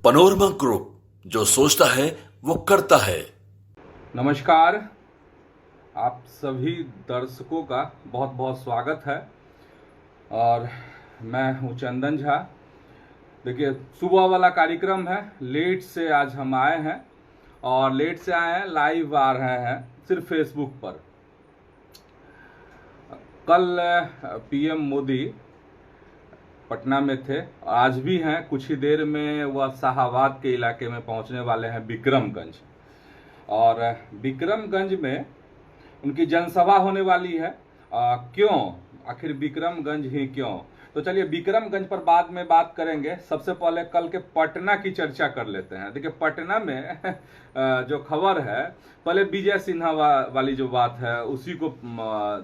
Panorama group, जो सोचता है वो करता है। नमस्कार, आप सभी दर्शकों का बहुत बहुत स्वागत है। और मैं हूँ चंदन झा। देखिए, सुबह वाला कार्यक्रम है, लेट से आज हम आए हैं और लेट से आए हैं, लाइव आ रहे हैं सिर्फ फेसबुक पर। कल पीएम मोदी पटना में थे, आज भी हैं। कुछ ही देर में वह शाहाबाद के इलाके में पहुंचने वाले हैं, विक्रमगंज। और विक्रमगंज में उनकी जनसभा होने वाली है। क्यों, आखिर विक्रमगंज ही क्यों? तो चलिए, विक्रमगंज पर बाद में बात करेंगे। सबसे पहले कल के पटना की चर्चा कर लेते हैं। देखिए, पटना में जो खबर है, पहले विजय सिन्हा वाली जो बात है उसी को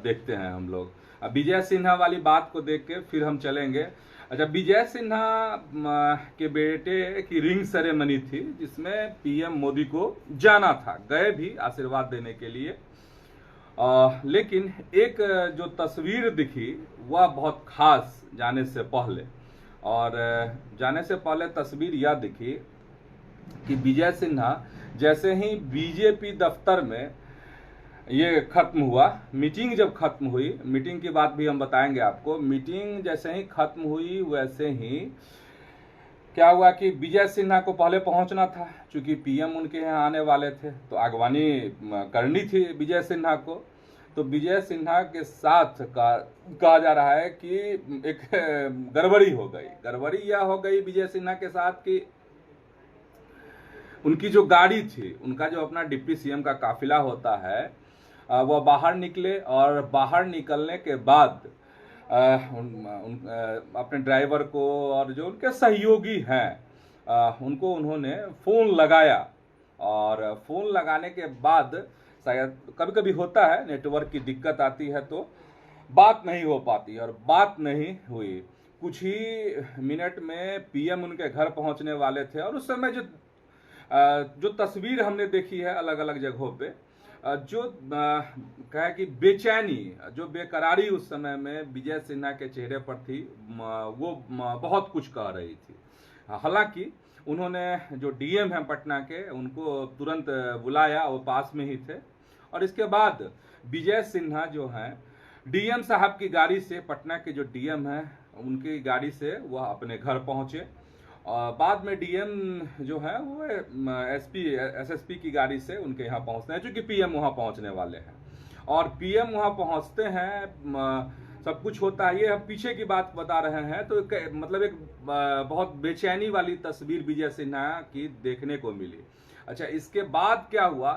देखते हैं हम लोग। विजय सिन्हा वाली बात को देख के फिर हम चलेंगे। अच्छा, विजय सिन्हा के बेटे की रिंग सेरेमनी थी, जिसमें पीएम मोदी को जाना था, गए भी आशीर्वाद देने के लिए। लेकिन एक जो तस्वीर दिखी वह बहुत खास जाने से पहले। और जाने से पहले तस्वीर यह दिखी कि विजय सिन्हा जैसे ही बीजेपी दफ्तर में ये खत्म हुआ, मीटिंग जब खत्म हुई, मीटिंग की बात भी हम बताएंगे आपको। मीटिंग जैसे ही खत्म हुई वैसे ही क्या हुआ कि विजय सिन्हा को पहले पहुंचना था, क्योंकि पीएम उनके यहाँ आने वाले थे, तो आगवानी करनी थी विजय सिन्हा को। तो विजय सिन्हा के साथ कहा जा रहा है कि एक गड़बड़ी हो गई। गड़बड़ी यह हो गई विजय सिन्हा के साथ कि उनकी जो गाड़ी थी, उनका जो अपना डिप्टी सीएम का काफिला होता है, वह बाहर निकले और बाहर निकलने के बाद अपने ड्राइवर को और जो उनके सहयोगी हैं उनको उन्होंने फ़ोन लगाया। और फ़ोन लगाने के बाद शायद कभी कभी होता है, नेटवर्क की दिक्कत आती है तो बात नहीं हो पाती, और बात नहीं हुई। कुछ ही मिनट में पीएम उनके घर पहुंचने वाले थे। और उस समय जो तस्वीर हमने देखी है अलग अलग जगहों पे, जो कहे कि बेचैनी, जो बेकरारी उस समय में विजय सिन्हा के चेहरे पर थी, वो बहुत कुछ कह रही थी। हालांकि उन्होंने जो डीएम हैं पटना के, उनको तुरंत बुलाया, वो पास में ही थे। और इसके बाद विजय सिन्हा जो हैं डीएम साहब की गाड़ी से, पटना के जो डीएम हैं उनकी गाड़ी से वह अपने घर पहुंचे। और बाद में डीएम जो है वो एसएसपी की गाड़ी से उनके यहाँ पहुँचते हैं, क्योंकि पीएम वहाँ पहुँचने वाले हैं। और पीएम वहाँ पहुँचते हैं, सब कुछ होता है। ये हम पीछे की बात बता रहे हैं, तो मतलब एक बहुत बेचैनी वाली तस्वीर विजय सिन्हा की देखने को मिली। अच्छा, इसके बाद क्या हुआ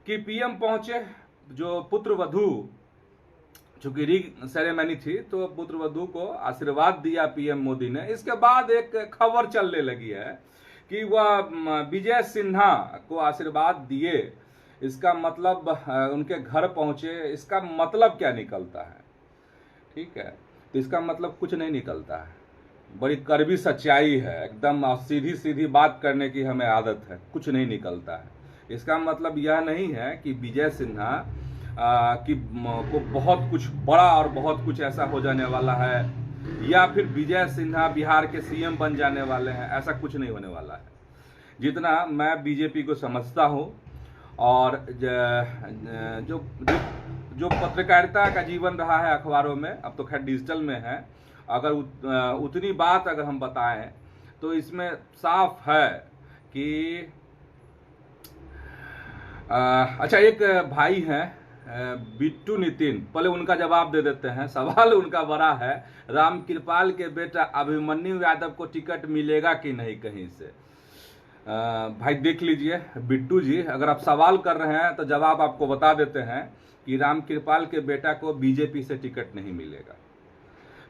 कि पीएम पहुँचे, जो पुत्र वधू, चूंकि रिंग सेरेमनी थी, तो पुत्र वधू को आशीर्वाद दिया पीएम मोदी ने। इसके बाद एक खबर चलने लगी है कि वह विजय सिन्हा को आशीर्वाद दिए, इसका मतलब उनके घर पहुंचे, इसका मतलब क्या निकलता है? ठीक है, तो इसका मतलब कुछ नहीं निकलता है। बड़ी कड़वी सच्चाई है, एकदम सीधी सीधी बात करने की हमें आदत है। कुछ नहीं निकलता है। इसका मतलब यह नहीं है कि विजय सिन्हा को बहुत कुछ बड़ा और बहुत कुछ ऐसा हो जाने वाला है, या फिर विजय सिन्हा बिहार के सीएम बन जाने वाले हैं। ऐसा कुछ नहीं होने वाला है। जितना मैं बीजेपी को समझता हूँ, और जो जो पत्रकारिता का जीवन रहा है अखबारों में, अब तो खैर डिजिटल में है, अगर उतनी बात अगर हम बताएं तो इसमें साफ है कि अच्छा, एक भाई हैं बिट्टू नितिन, पहले उनका जवाब दे देते हैं। सवाल उनका बड़ा है, राम कृपाल के बेटा अभिमन्यु यादव को टिकट मिलेगा कि नहीं कहीं से? भाई देख लीजिए बिट्टू जी, अगर आप सवाल कर रहे हैं तो जवाब आपको बता देते हैं कि राम कृपाल के बेटा को बीजेपी से टिकट नहीं मिलेगा।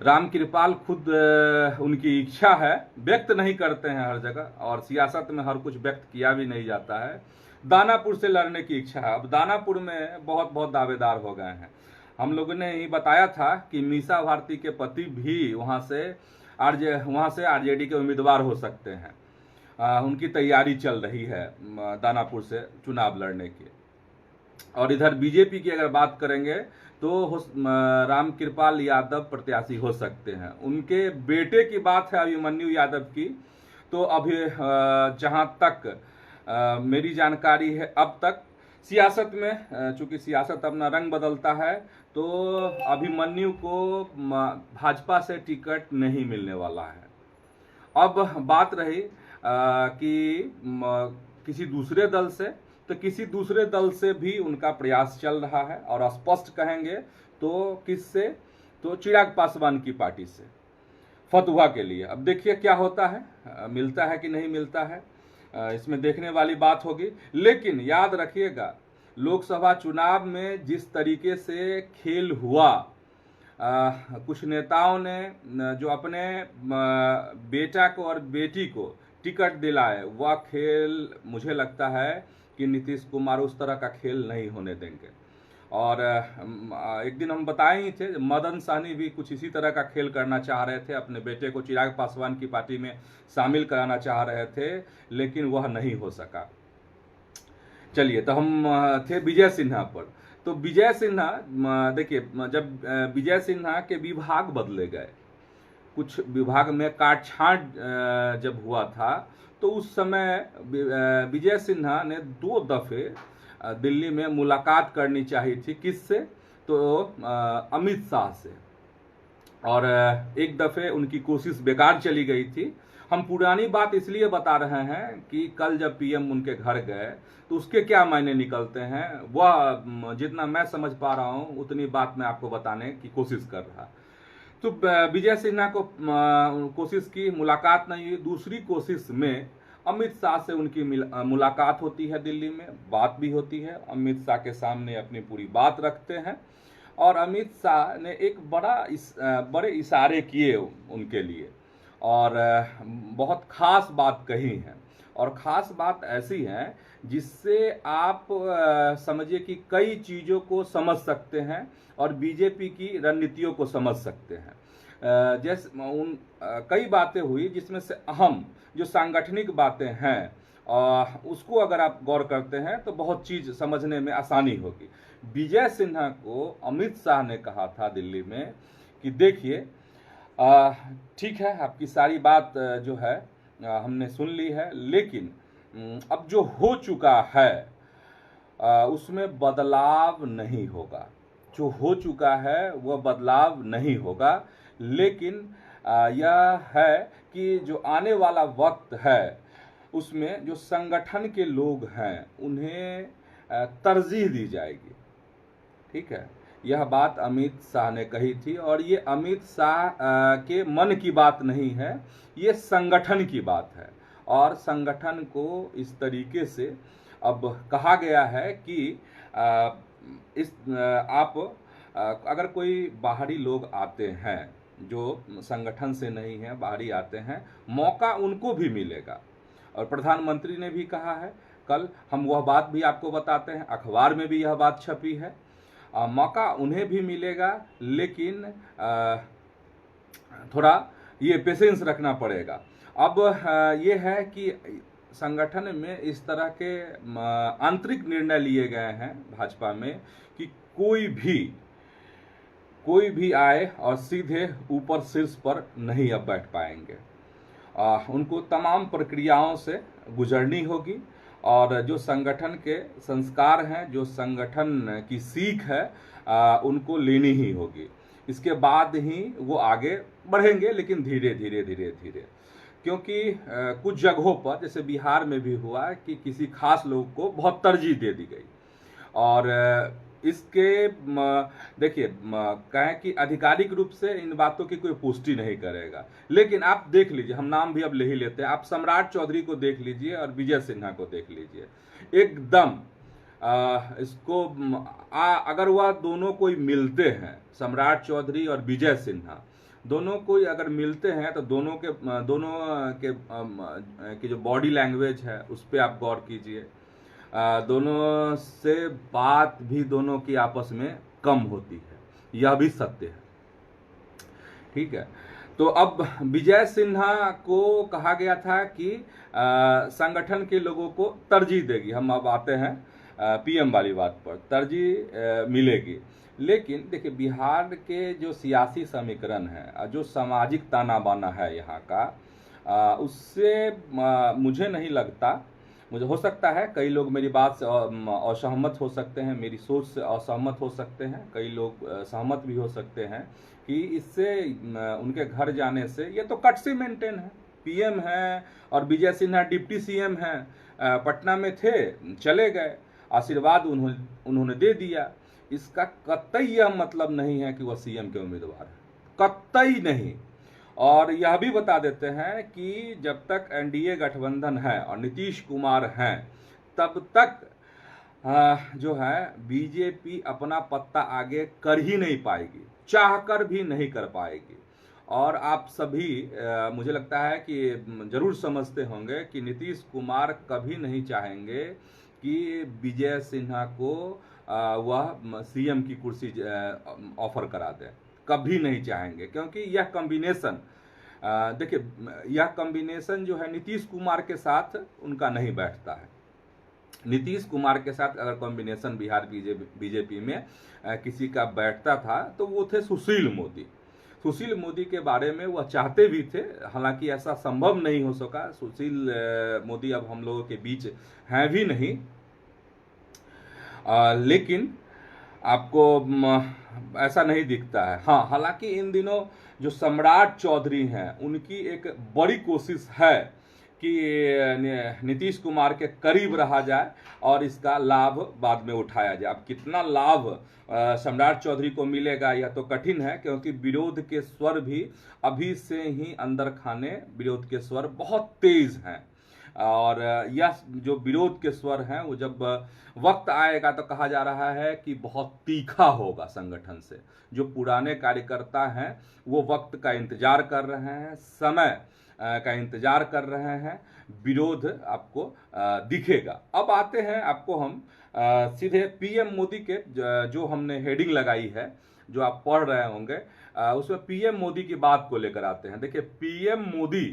राम कृपाल खुद उनकी इच्छा है, व्यक्त नहीं करते हैं हर जगह, और सियासत में हर कुछ व्यक्त किया भी नहीं जाता है। दानापुर से लड़ने की इच्छा है। अब दानापुर में बहुत बहुत दावेदार हो गए हैं। हम लोगों ने ही बताया था कि मीसा भारती के पति भी वहाँ से आरजेडी के उम्मीदवार हो सकते हैं। उनकी तैयारी चल रही है दानापुर से चुनाव लड़ने की। और इधर बीजेपी की अगर बात करेंगे तो राम कृपाल यादव प्रत्याशी हो सकते हैं। उनके बेटे की बात है अभिमन्यु यादव की, तो अभी जहाँ तक मेरी जानकारी है, अब तक सियासत में चूंकि सियासत अपना रंग बदलता है, तो अभिमन्यु को भाजपा से टिकट नहीं मिलने वाला है। अब बात रही कि किसी दूसरे दल से, तो किसी दूसरे दल से भी उनका प्रयास चल रहा है, और स्पष्ट कहेंगे तो किससे, तो चिराग पासवान की पार्टी से फतुहा के लिए। अब देखिए क्या होता है, मिलता है कि नहीं मिलता है, इसमें देखने वाली बात होगी। लेकिन याद रखिएगा, लोकसभा चुनाव में जिस तरीके से खेल हुआ, कुछ नेताओं ने जो अपने बेटा को और बेटी को टिकट दिलाए, वह खेल मुझे लगता है कि नीतीश कुमार उस तरह का खेल नहीं होने देंगे। और एक दिन हम बताए ही थे, मदन सहनी भी कुछ इसी तरह का खेल करना चाह रहे थे, अपने बेटे को चिराग पासवान की पार्टी में शामिल कराना चाह रहे थे, लेकिन वह नहीं हो सका। चलिए, तो हम थे विजय सिन्हा पर। तो विजय सिन्हा, देखिए, जब विजय सिन्हा के विभाग बदले गए, कुछ विभाग में काट छांट जब हुआ था, तो उस समय विजय सिन्हा ने 2 दफे दिल्ली में मुलाकात करनी चाहिए थी। किससे, तो अमित शाह से, और एक दफे उनकी कोशिश बेकार चली गई थी। हम पुरानी बात इसलिए बता रहे हैं कि कल जब पीएम उनके घर गए तो उसके क्या मायने निकलते हैं, वह जितना मैं समझ पा रहा हूं उतनी बात मैं आपको बताने की कोशिश कर रहा। तो विजय सिन्हा को कोशिश की, मुलाकात नहीं हुई। दूसरी कोशिश में अमित शाह से उनकी मुलाकात होती है दिल्ली में, बात भी होती है, अमित शाह के सामने अपनी पूरी बात रखते हैं, और अमित शाह ने एक बड़े इशारे किए उनके लिए, और बहुत खास बात कही है। और खास बात ऐसी है जिससे आप समझिए कि कई चीज़ों को समझ सकते हैं और बीजेपी की रणनीतियों को समझ सकते हैं। जैसे कई बातें हुई जिसमें से अहम जो सांगठनिक बातें हैं, उसको अगर आप गौर करते हैं तो बहुत चीज़ समझने में आसानी होगी। विजय सिन्हा को अमित शाह ने कहा था दिल्ली में कि देखिए, ठीक है, आपकी सारी बात जो है हमने सुन ली है, लेकिन अब जो हो चुका है उसमें बदलाव नहीं होगा। जो हो चुका है वह बदलाव नहीं होगा, लेकिन यह है कि जो आने वाला वक्त है उसमें जो संगठन के लोग हैं उन्हें तरजीह दी जाएगी। ठीक है, यह बात अमित शाह ने कही थी, और ये अमित शाह के मन की बात नहीं है, ये संगठन की बात है। और संगठन को इस तरीके से अब कहा गया है कि आप अगर कोई बाहरी लोग आते हैं जो संगठन से नहीं है, बाहरी आते हैं, मौका उनको भी मिलेगा। और प्रधानमंत्री ने भी कहा है, कल हम वह बात भी आपको बताते हैं, अखबार में भी यह बात छपी है, मौका उन्हें भी मिलेगा, लेकिन थोड़ा ये पेशेंस रखना पड़ेगा। अब ये है कि संगठन में इस तरह के आंतरिक निर्णय लिए गए हैं भाजपा में कि कोई भी आए और सीधे ऊपर शीर्ष पर नहीं अब बैठ पाएंगे। उनको तमाम प्रक्रियाओं से गुजरनी होगी, और जो संगठन के संस्कार हैं, जो संगठन की सीख है, उनको लेनी ही होगी। इसके बाद ही वो आगे बढ़ेंगे, लेकिन धीरे धीरे, क्योंकि कुछ जगहों पर, जैसे बिहार में भी हुआ कि किसी खास लोग को बहुत तरजीह दे दी गई, और इसके देखिए, कहें कि आधिकारिक रूप से इन बातों की कोई पुष्टि नहीं करेगा, लेकिन आप देख लीजिए, हम नाम भी अब ले ही लेते हैं, आप सम्राट चौधरी को देख लीजिए और विजय सिन्हा को देख लीजिए, एकदम इसको अगर वह दोनों कोई मिलते हैं, सम्राट चौधरी और विजय सिन्हा दोनों कोई अगर मिलते हैं, तो दोनों के जो बॉडी लैंग्वेज है उस पर आप गौर कीजिए, दोनों से बात भी दोनों की आपस में कम होती है, यह भी सत्य है। ठीक है, तो अब विजय सिन्हा को कहा गया था कि संगठन के लोगों को तरजीह देगी। हम अब आते हैं पीएम वाली बात पर, तरजीह मिलेगी। लेकिन देखिए, बिहार के जो सियासी समीकरण है, जो सामाजिक ताना बाना है यहाँ का, उससे मुझे नहीं लगता, मुझे हो सकता है कई लोग मेरी बात से असहमत हो सकते हैं, मेरी सोच से असहमत हो सकते हैं, कई लोग सहमत भी हो सकते हैं कि इससे उनके घर जाने से, ये तो कटसी मेंटेन है, पीएम है और विजय सिन्हा डिप्टी सीएम हैं, पटना में थे, चले गए, आशीर्वाद उन्होंने दे दिया। इसका कतई यह मतलब नहीं है कि वह सीएम के उम्मीदवार है, कतई नहीं। और यह भी बता देते हैं कि जब तक एनडीए गठबंधन है और नीतीश कुमार हैं, तब तक जो है बीजेपी अपना पत्ता आगे कर ही नहीं पाएगी, चाहकर भी नहीं कर पाएगी। और आप सभी मुझे लगता है कि जरूर समझते होंगे कि नीतीश कुमार कभी नहीं चाहेंगे कि विजय सिन्हा को वह सीएम की कुर्सी ऑफर करा दे, कभी नहीं चाहेंगे, क्योंकि यह कॉम्बिनेशन देखिए, यह कॉम्बिनेशन जो है नीतीश कुमार के साथ उनका नहीं बैठता है। नीतीश कुमार के साथ अगर कॉम्बिनेशन बिहार बीजेपी में किसी का बैठता था तो वो थे सुशील मोदी। सुशील मोदी के बारे में वह चाहते भी थे, हालांकि ऐसा संभव नहीं हो सका। सुशील मोदी अब हम लोगों के बीच हैं भी नहीं, लेकिन आपको ऐसा नहीं दिखता है। हाँ, हालांकि इन दिनों जो सम्राट चौधरी हैं उनकी एक बड़ी कोशिश है कि नीतीश कुमार के करीब रहा जाए और इसका लाभ बाद में उठाया जाए। अब कितना लाभ सम्राट चौधरी को मिलेगा यह तो कठिन है, क्योंकि विरोध के स्वर भी अभी से ही अंदर खाने, विरोध के स्वर बहुत तेज हैं। और यह जो विरोध के स्वर हैं वो जब वक्त आएगा तो कहा जा रहा है कि बहुत तीखा होगा संगठन से। जो पुराने कार्यकर्ता हैं वो वक्त का इंतजार कर रहे हैं, समय का इंतजार कर रहे हैं, विरोध आपको दिखेगा। अब आते हैं आपको हम सीधे पीएम मोदी के जो हमने हेडिंग लगाई है, जो आप पढ़ रहे होंगे, उसमें पीएम मोदी की बात को लेकर आते हैं। देखिए, पीएम मोदी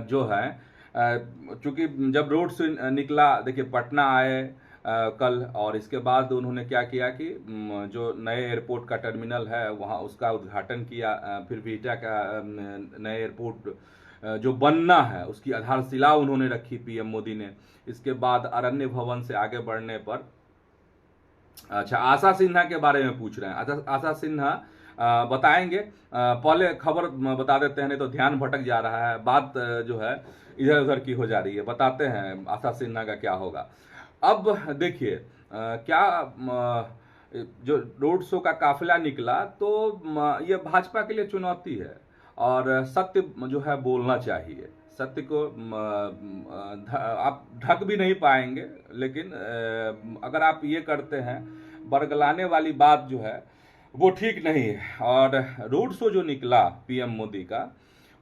जो है, चूंकि जब रोड से निकला, देखिए पटना आए कल, और इसके बाद उन्होंने क्या किया कि जो नए एयरपोर्ट का टर्मिनल है वहाँ उसका उद्घाटन किया, फिर बिहटा का नए एयरपोर्ट जो बनना है उसकी आधारशिला उन्होंने रखी पीएम मोदी ने। इसके बाद अरण्य भवन से आगे बढ़ने पर, अच्छा, आशा सिन्हा के बारे में पूछ रहे हैं। आशा सिन्हा बताएंगे, पहले खबर बता देते हैं, नहीं तो ध्यान भटक जा रहा है, बात जो है इधर उधर की हो जा रही है। बताते हैं आशा सिन्हा का क्या होगा। अब देखिए, क्या जो रोड शो का काफिला निकला तो ये भाजपा के लिए चुनौती है, और सत्य जो है बोलना चाहिए। सत्य को आप ढक भी नहीं पाएंगे, लेकिन अगर आप ये करते हैं, बरगलाने वाली बात जो है वो ठीक नहीं है। और रोड शो जो निकला पीएम मोदी का,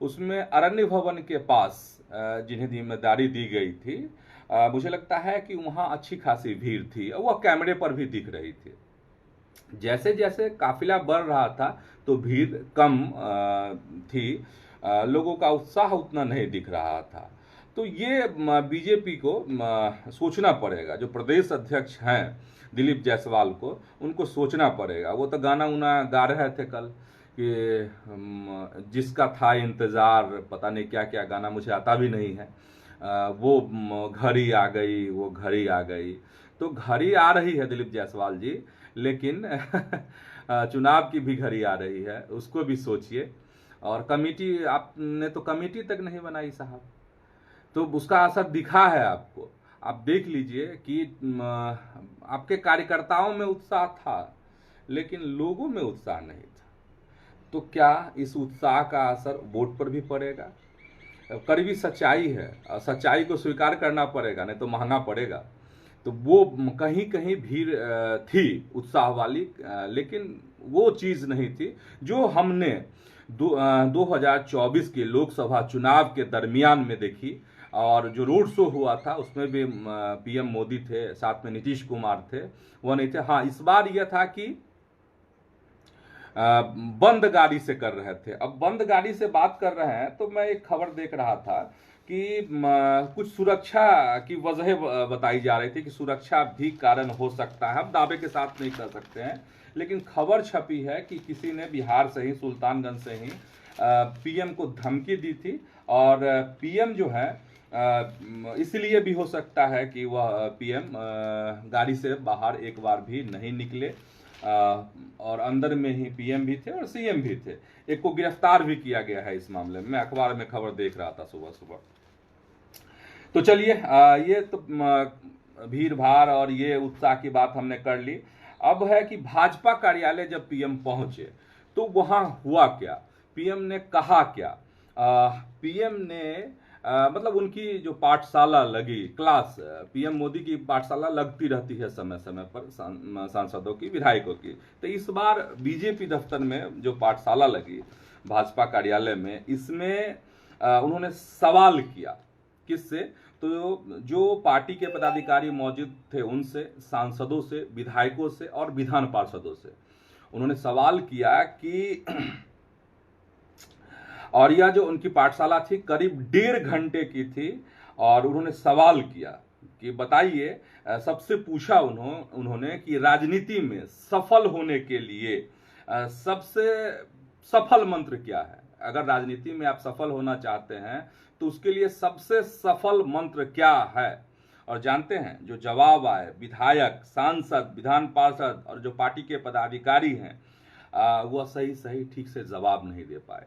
उसमें अरण्य भवन के पास जिन्हें जिम्मेदारी दी गई थी, मुझे लगता है कि वहाँ अच्छी खासी भीड़ थी और वह कैमरे पर भी दिख रही थी। जैसे जैसे काफिला बढ़ रहा था तो भीड़ कम थी, लोगों का उत्साह उतना नहीं दिख रहा था। तो ये बीजेपी को सोचना पड़ेगा। जो प्रदेश अध्यक्ष हैं दिलीप जायसवाल को, उनको सोचना पड़ेगा। वो तो गाना उना गा रहे थे कल कि जिसका था इंतजार, पता नहीं क्या क्या गाना, मुझे आता भी नहीं है। वो घड़ी आ गई, वो घड़ी आ गई। तो घड़ी आ रही है दिलीप जायसवाल जी, लेकिन चुनाव की भी घड़ी आ रही है, उसको भी सोचिए। और कमेटी, आपने तो कमेटी तक नहीं बनाई साहब, तो उसका असर दिखा है आपको। आप देख लीजिए कि आपके कार्यकर्ताओं में उत्साह था लेकिन लोगों में उत्साह नहीं था। तो क्या इस उत्साह का असर वोट पर भी पड़ेगा? कड़वी सच्चाई है, सच्चाई को स्वीकार करना पड़ेगा, नहीं तो महंगा पड़ेगा। तो वो कहीं कहीं भीड़ थी उत्साह वाली, लेकिन वो चीज़ नहीं थी जो हमने 2024 के लोकसभा चुनाव के दरमियान में देखी। और जो रोड शो हुआ था उसमें भी पीएम मोदी थे, साथ में नीतीश कुमार थे, वो नहीं थे। हाँ, इस बार यह था कि बंद गाड़ी से कर रहे थे। अब बंद गाड़ी से बात कर रहे हैं तो मैं एक खबर देख रहा था कि कुछ सुरक्षा की वजह बताई जा रही थी कि सुरक्षा भी कारण हो सकता है। हम दावे के साथ नहीं कर सकते हैं, लेकिन खबर छपी है कि किसी ने बिहार से ही, सुल्तानगंज से ही पीएम को धमकी दी थी और पीएम जो है इसलिए भी हो सकता है कि वह पीएम गाड़ी से बाहर एक बार भी नहीं निकले और अंदर में ही पीएम भी थे और सीएम भी थे। एक को गिरफ्तार भी किया गया है इस मामले में। मैं अखबार में खबर देख रहा था सुबह सुबह। तो चलिए ये तो भीड़ भाड़ और ये उत्साह की बात हमने कर ली। अब है कि भाजपा कार्यालय जब पीएम पहुंचे तो वहां हुआ क्या, पीएम ने कहा क्या। पीएम ने मतलब उनकी जो पाठशाला लगी, क्लास, पीएम मोदी की पाठशाला लगती रहती है समय समय पर सांसदों की, विधायकों की। तो इस बार बीजेपी दफ्तर में जो पाठशाला लगी भाजपा कार्यालय में, इसमें उन्होंने सवाल किया। किससे? तो जो पार्टी के पदाधिकारी मौजूद थे उनसे, सांसदों से, विधायकों से और विधान पार्षदों से उन्होंने सवाल किया कि और यह जो उनकी पाठशाला थी करीब 1.5 घंटे की थी और उन्होंने सवाल किया कि बताइए, सबसे पूछा उन्होंने कि राजनीति में सफल होने के लिए सबसे सफल मंत्र क्या है। अगर राजनीति में आप सफल होना चाहते हैं तो उसके लिए सबसे सफल मंत्र क्या है। और जानते हैं जो जवाब आए, विधायक, सांसद, विधान पार्षद और जो पार्टी के पदाधिकारी हैं वह सही ठीक से जवाब नहीं दे पाए।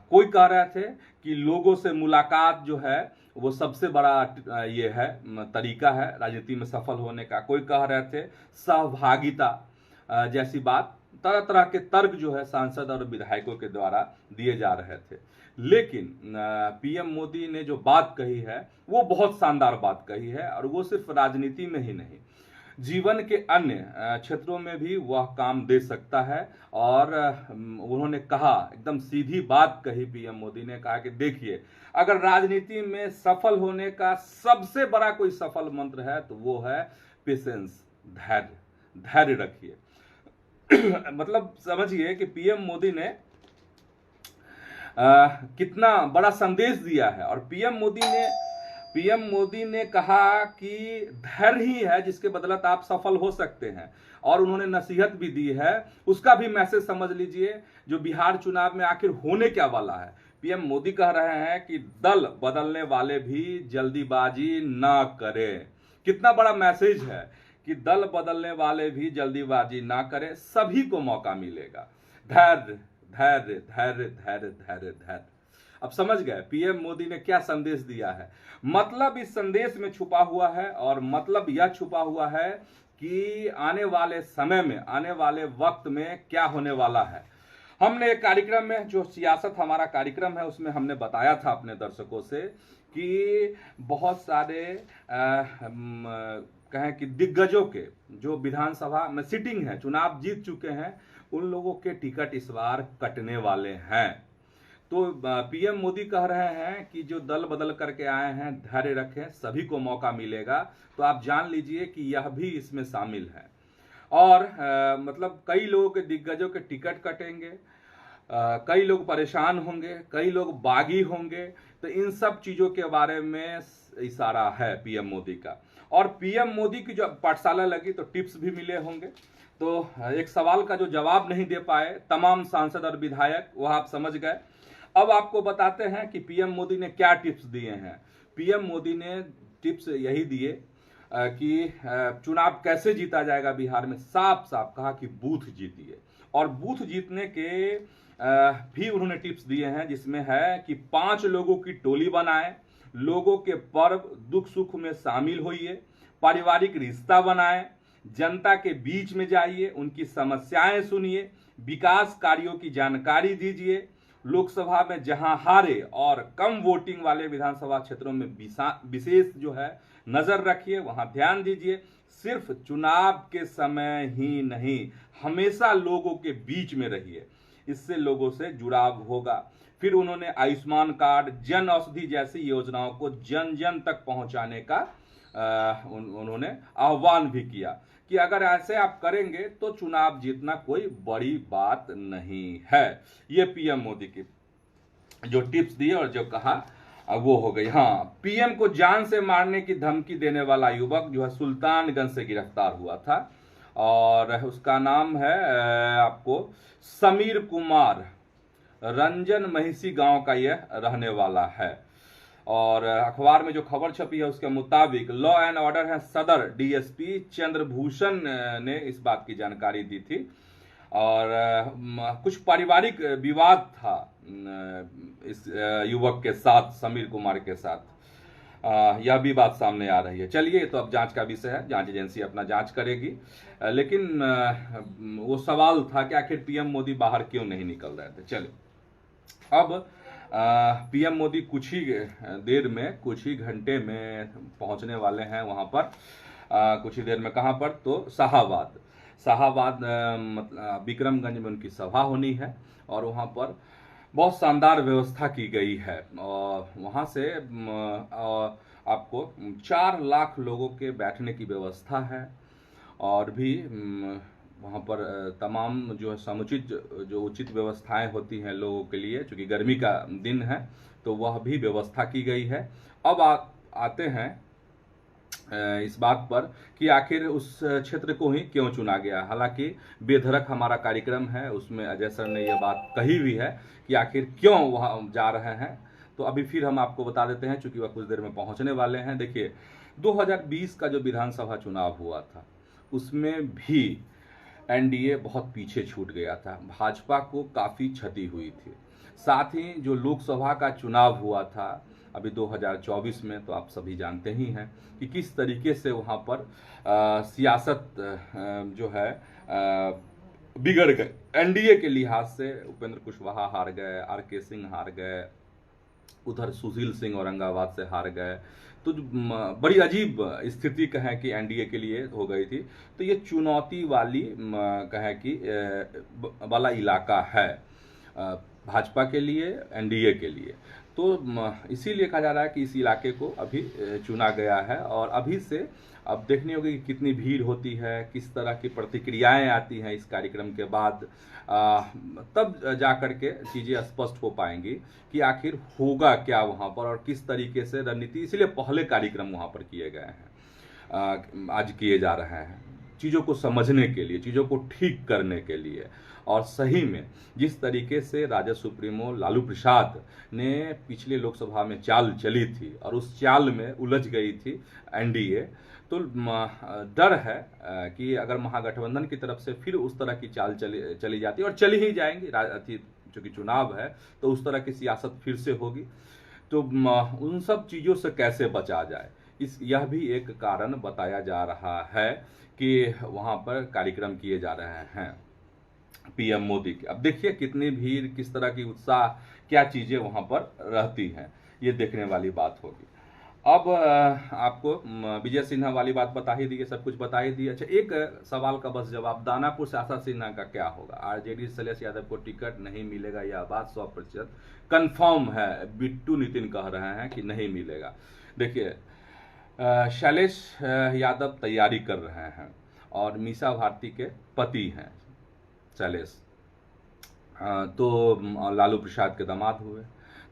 कोई कह रहे थे कि लोगों से मुलाकात जो है वो सबसे बड़ा ये है तरीका है राजनीति में सफल होने का। कोई कह रहे थे सहभागिता जैसी बात। तरह तरह के तर्क जो है सांसद और विधायकों के द्वारा दिए जा रहे थे। लेकिन पीएम मोदी ने जो बात कही है वो बहुत शानदार बात कही है और वो सिर्फ राजनीति में ही नहीं, जीवन के अन्य क्षेत्रों में भी वह काम दे सकता है। और उन्होंने कहा, एकदम सीधी बात कही पीएम मोदी ने, कहा कि देखिए, अगर राजनीति में सफल होने का सबसे बड़ा कोई सफल मंत्र है तो वो है पेशेंस, धैर्य रखिए। मतलब समझिए कि पीएम मोदी ने कितना बड़ा संदेश दिया है। और पीएम मोदी ने कहा कि धैर्य ही है जिसके बदौलत आप सफल हो सकते हैं। और उन्होंने नसीहत भी दी है, उसका भी मैसेज समझ लीजिए जो बिहार चुनाव में आखिर होने क्या वाला है। पीएम मोदी कह रहे हैं कि दल बदलने वाले भी जल्दीबाजी ना करें। कितना बड़ा मैसेज है कि दल बदलने वाले भी जल्दीबाजी ना करें, सभी को मौका मिलेगा। धैर्य धैर्य धैर्य धैर्य धैर्य धैर्य। अब समझ गए पीएम मोदी ने क्या संदेश दिया है। मतलब इस संदेश में छुपा हुआ है और मतलब यह छुपा हुआ है कि आने वाले समय में, आने वाले वक्त में क्या होने वाला है। हमने एक कार्यक्रम में, जो सियासत हमारा कार्यक्रम है, उसमें हमने बताया था अपने दर्शकों से कि बहुत सारे कहें कि दिग्गजों के जो विधानसभा में सिटिंग है, चुनाव जीत चुके हैं, उन लोगों के टिकट इस बार कटने वाले हैं। तो पीएम मोदी कह रहे हैं कि जो दल बदल करके आए हैं धैर्य रखें, सभी को मौका मिलेगा। तो आप जान लीजिए कि यह भी इसमें शामिल है। और मतलब कई लोगों के, दिग्गजों के टिकट कटेंगे, कई लोग परेशान होंगे, कई लोग बागी होंगे। तो इन सब चीजों के बारे में इशारा है पीएम मोदी का। और पीएम मोदी की जो पाठशाला लगी तो टिप्स भी मिले होंगे। तो एक सवाल का जो जवाब नहीं दे पाए तमाम सांसद और विधायक, वह आप समझ गए। अब आपको बताते हैं कि पीएम मोदी ने क्या टिप्स दिए हैं। पीएम मोदी ने टिप्स यही दिए कि चुनाव कैसे जीता जाएगा बिहार में। साफ साफ कहा कि बूथ जीतिए। और बूथ जीतने के भी उन्होंने टिप्स दिए हैं, जिसमें है कि 5 लोगों की टोली बनाएं, लोगों के पर्व दुख सुख में शामिल होइए, पारिवारिक रिश्ता बनाएं, जनता के बीच में जाइए, उनकी समस्याएं सुनिए, विकास कार्यों की जानकारी दीजिए, लोकसभा में जहां हारे और कम वोटिंग वाले विधानसभा क्षेत्रों में विशेष जो है नजर रखिए, वहां ध्यान दीजिए। सिर्फ चुनाव के समय ही नहीं, हमेशा लोगों के बीच में रहिए, इससे लोगों से जुड़ाव होगा। फिर उन्होंने आयुष्मान कार्ड, जन औषधि जैसी योजनाओं को जन जन तक पहुंचाने का उन्होंने आह्वान भी किया कि अगर ऐसे आप करेंगे तो चुनाव जीतना कोई बड़ी बात नहीं है। ये पीएम मोदी की जो टिप्स दिए और जो कहा वो हो गई। हाँ, पीएम को जान से मारने की धमकी देने वाला युवक जो है सुल्तानगंज से गिरफ्तार हुआ था और उसका नाम है आपको समीर कुमार रंजन महिषी गांव का यह रहने वाला है। और अखबार में जो खबर छपी है उसके मुताबिक लॉ एंड ऑर्डर है सदर डीएसपी चंद्रभूषण ने इस बात की जानकारी दी थी। और कुछ पारिवारिक विवाद था इस युवक के साथ, समीर कुमार के साथ, यह भी बात सामने आ रही है। चलिए, तो अब जांच का विषय है, जांच एजेंसी अपना जांच करेगी। लेकिन वो सवाल था कि आखिर पीएम मोदी बाहर क्यों नहीं निकल रहे थे। चलिए, अब पीएम मोदी कुछ ही देर में, कुछ ही घंटे में पहुंचने वाले हैं वहां पर। कुछ ही देर में कहां पर, तो शाहाबाद मतलब विक्रमगंज में उनकी सभा होनी है और वहां पर बहुत शानदार व्यवस्था की गई है। और वहाँ से आपको 4 लाख लोगों के बैठने की व्यवस्था है। और भी वहाँ पर तमाम जो है समुचित जो उचित व्यवस्थाएं होती हैं लोगों के लिए, चूँकि गर्मी का दिन है तो वह भी व्यवस्था की गई है। अब आते हैं इस बात पर कि आखिर उस क्षेत्र को ही क्यों चुना गया। हालांकि बेधड़क हमारा कार्यक्रम है, उसमें अजय सर ने यह बात कही हुई है कि आखिर क्यों वहाँ जा रहे हैं। तो अभी फिर हम आपको बता देते हैं, चूंकि वह कुछ देर में पहुंचने वाले हैं। देखिए, 2020 का जो विधानसभा चुनाव हुआ था उसमें भी एनडीए बहुत पीछे छूट गया था, भाजपा को काफ़ी क्षति हुई थी। साथ ही जो लोकसभा का चुनाव हुआ था अभी 2024 में, तो आप सभी जानते ही हैं कि किस तरीके से वहाँ पर सियासत जो है बिगड़ गए। एनडीए के लिहाज से उपेंद्र कुशवाहा हार गए, आरके सिंह हार गए, उधर सुशील सिंह औरंगाबाद से हार गए। तो बड़ी अजीब स्थिति कहें कि एनडीए के लिए हो गई थी। तो ये चुनौती वाली कहें कि वाला इलाका है भाजपा के लिए, एनडीए के लिए। तो इसीलिए कहा जा रहा है कि इस इलाके को अभी चुना गया है। और अभी से अब देखनी होगी कि कितनी भीड़ होती है, किस तरह की प्रतिक्रियाएं आती हैं इस कार्यक्रम के बाद, तब जा कर के चीज़ें स्पष्ट हो पाएंगी कि आखिर होगा क्या वहाँ पर और किस तरीके से रणनीति। इसीलिए पहले कार्यक्रम वहाँ पर किए गए हैं, आज किए जा रहे हैं, चीज़ों को समझने के लिए, चीज़ों को ठीक करने के लिए। और सही में जिस तरीके से राजद सुप्रीमो लालू प्रसाद ने पिछले लोकसभा में चाल चली थी और उस चाल में उलझ गई थी एनडीए, तो डर है कि अगर महागठबंधन की तरफ से फिर उस तरह की चाल चली जाती और चली ही जाएंगी, चूँकि चुनाव है तो उस तरह की सियासत फिर से होगी। तो उन सब चीज़ों से कैसे बचा जाए, यह भी एक कारण बताया जा रहा है कि वहाँ पर कार्यक्रम किए जा रहे हैं पीएम मोदी के। अब देखिए कितनी भीड़, किस तरह की उत्साह, क्या चीज़ें वहाँ पर रहती हैं, ये देखने वाली बात होगी। अब आपको विजय सिन्हा वाली बात बता ही दी, सब कुछ बता ही दी। अच्छा, एक सवाल का बस जवाब, दानापुर से आशा सिन्हा का क्या होगा? आरजेडी शैलेश यादव को टिकट नहीं मिलेगा, यह बात 100% कन्फर्म है। बिट्टू नितिन कह रहे हैं कि नहीं मिलेगा। देखिए, शैलेश यादव तैयारी कर रहे हैं और मीसा भारती के पति हैं शैलेश, तो लालू प्रसाद के दामाद हुए।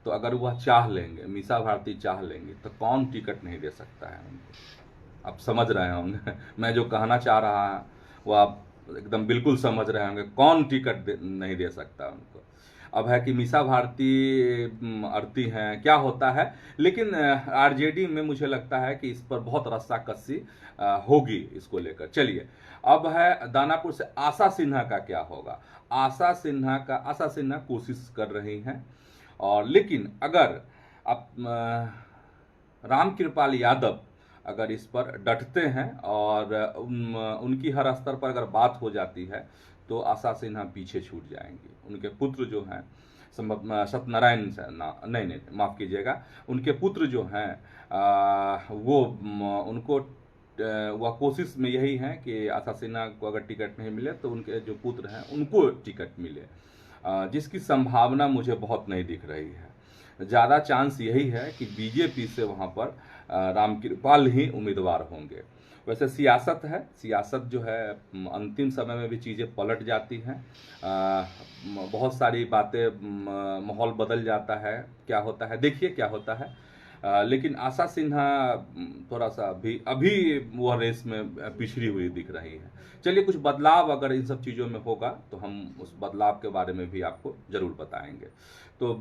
तो अगर वह चाह लेंगे, मीसा भारती चाह लेंगे, तो कौन टिकट नहीं दे सकता है उनको? आप समझ रहे होंगे मैं जो कहना चाह रहा है वो आप एकदम बिल्कुल समझ रहे होंगे। कौन टिकट नहीं दे सकता उनको? अब है कि मीसा भारती अड़ती हैं, क्या होता है। लेकिन आरजेडी में मुझे लगता है कि इस पर बहुत रस्साकसी होगी इसको लेकर। चलिए, अब है दानापुर से आशा सिन्हा का क्या होगा? आशा सिन्हा कोशिश कर रही हैं, और लेकिन अगर अब रामकृपाल यादव अगर इस पर डटते हैं और उनकी हर स्तर पर अगर बात हो जाती है तो आशा सिन्हा पीछे छूट जाएंगी। उनके पुत्र जो हैं सत्यनारायण नहीं माफ़ कीजिएगा, उनके पुत्र जो हैं वो उनको वह कोशिश में यही है कि आशा सिन्हा को अगर टिकट नहीं मिले तो उनके जो पुत्र हैं उनको टिकट मिले, जिसकी संभावना मुझे बहुत नहीं दिख रही है। ज़्यादा चांस यही है कि बीजेपी से वहाँ पर रामकृपाल ही उम्मीदवार होंगे। वैसे सियासत है, सियासत जो है अंतिम समय में भी चीज़ें पलट जाती हैं, बहुत सारी बातें, माहौल बदल जाता है। क्या होता है, देखिए क्या होता है। लेकिन आशा सिन्हा थोड़ा सा अभी वह रेस में पिछड़ी हुई दिख रही है। चलिए, कुछ बदलाव अगर इन सब चीज़ों में होगा तो हम उस बदलाव के बारे में भी आपको ज़रूर बताएंगे। तो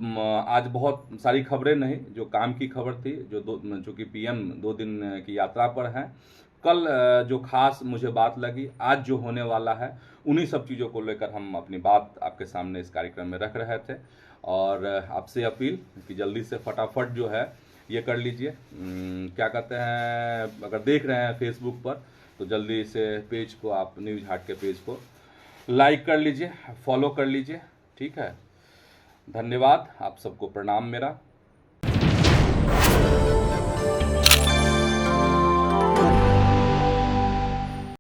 आज बहुत सारी खबरें नहीं, जो काम की खबर थी, जो कि पीएम 2 दिन की यात्रा पर हैं। कल जो खास मुझे बात लगी, आज जो होने वाला है, उन्हीं सब चीज़ों को लेकर हम अपनी बात आपके सामने इस कार्यक्रम में रख रहे थे। और आपसे अपील कि जल्दी से फटाफट जो है ये कर लीजिए, क्या कहते हैं, अगर देख रहे हैं फेसबुक पर तो जल्दी से पेज को, आप न्यूज़ हाट के पेज को लाइक कर लीजिए, फॉलो कर लीजिए। ठीक है, धन्यवाद, आप सबको प्रणाम मेरा।